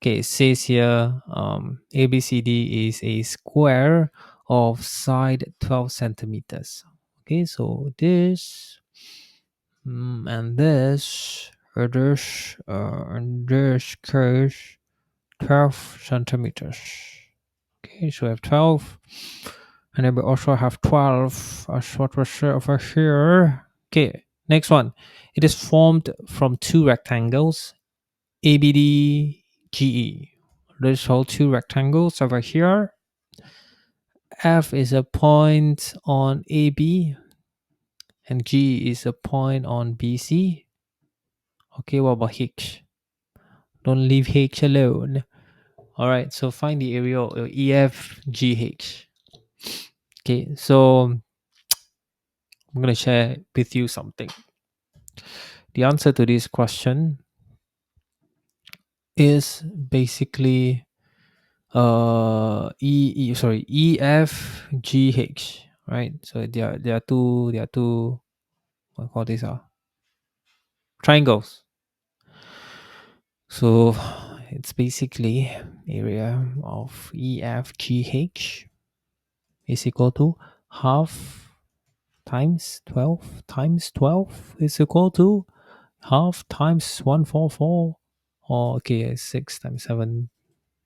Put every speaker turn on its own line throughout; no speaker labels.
Okay, it says here ABCD is a square of side 12 centimeters. Okay, so this and this curves 12 centimeters. Okay, so we have 12, and then we also have 12 as what was said over here. Okay, next one. It is formed from two rectangles, ABD, GE. Let's hold two rectangles over here. F is a point on AB, and G is a point on BC. Okay, what about H? Don't leave H alone. All right, so find the area of EFGH. Okay, so I'm going to share with you something. The answer to this question is basically EFGH, right? So there are two what call these are triangles. So it's basically area of EFGH is equal to half times 12 is equal to half times 144, or okay, 6 times 7,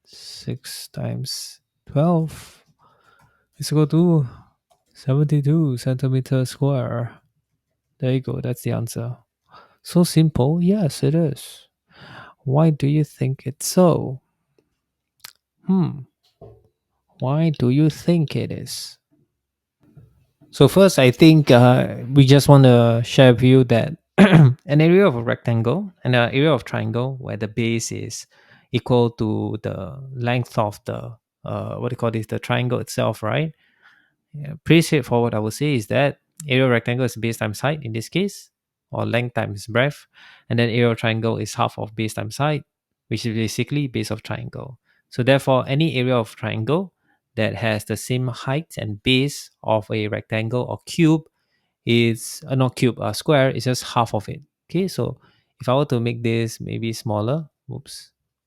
6 times 12 is equal to 72 centimeter square. There you go, that's the answer. So simple. Yes, it is. Why do you think it's so? Why do you think it is? So first, I think we just want to share with you that an area of a rectangle and an area of triangle where the base is equal to the length of the what do you call this, the triangle itself, right? Yeah, pretty straightforward. I would say is that area of rectangle is base times height in this case, or length times breadth, and then area of triangle is half of base times height, which is basically base of triangle. So therefore, any area of triangle that has the same height and base of a rectangle or cube is not cube, square is just half of it. Okay, so if I were to make this maybe smaller,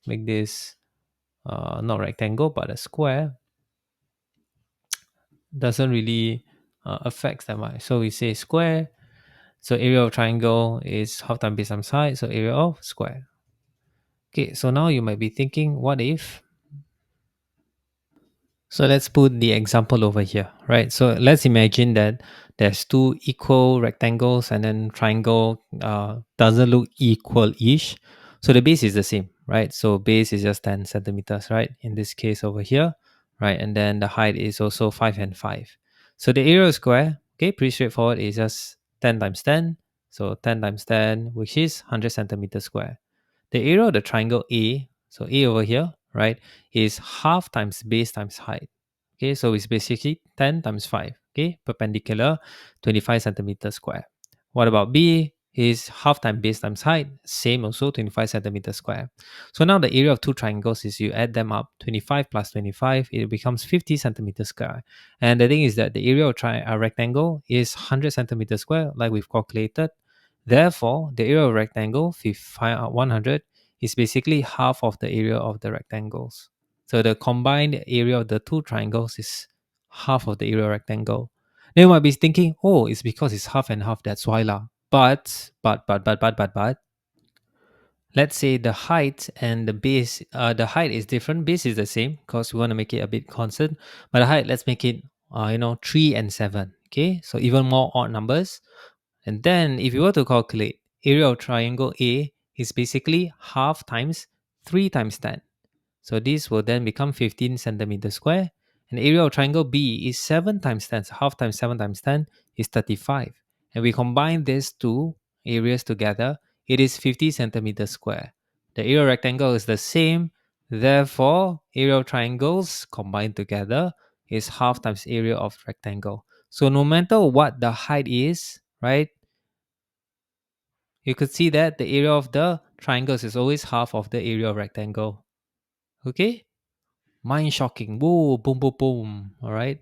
make this not rectangle but a square, doesn't really affect that much. So we say square. So area of triangle is half times base times height. So area of square. Okay, so now you might be thinking, what if? So let's put the example over here, right? So let's imagine that there's two equal rectangles and then triangle doesn't look equal-ish. So the base is the same, right? So base is just 10 centimeters, right? In this case over here, right? And then the height is also 5 and 5. So the area of square, okay, pretty straightforward, is just 10 times 10. So 10 times 10, which is 100 centimeters square. The area of the triangle A, so A over here, right, is half times base times height. Okay, so it's basically 10 times 5, okay, perpendicular, 25 centimeters square. What about B? Is half times base times height, same also 25 centimeters square. So now the area of two triangles is you add them up, 25 plus 25, it becomes 50 centimeters square. And the thing is that the area of a rectangle is 100 centimeters square, like we've calculated. Therefore, the area of rectangle 100 is basically half of the area of the rectangles. So the combined area of the two triangles is half of the area of rectangle. Then you might be thinking, oh, it's because it's half and half, that's why lah. But, let's say the height and the base, the height is different, base is the same because we want to make it a bit constant. But the height, let's make it, 3 and 7. Okay, so even more odd numbers. And then if you were to calculate, area of triangle A is basically half times 3 times 10. So this will then become 15 centimeters square. And area of triangle B is 7 times 10. So half times 7 times 10 is 35. And we combine these two areas together, it is 50 centimeters square. The area of rectangle is the same. Therefore, area of triangles combined together is half times area of rectangle. So no matter what the height is, right, you could see that the area of the triangles is always half of the area of rectangle. Okay? Mind shocking. Whoa, boom, boom, boom. All right.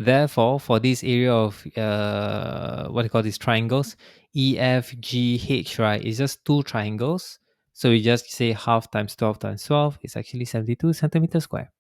Therefore, for this area of what do you call these triangles, EFGH, right? It's just two triangles. So we just say half times 12 is actually 72 centimeters square.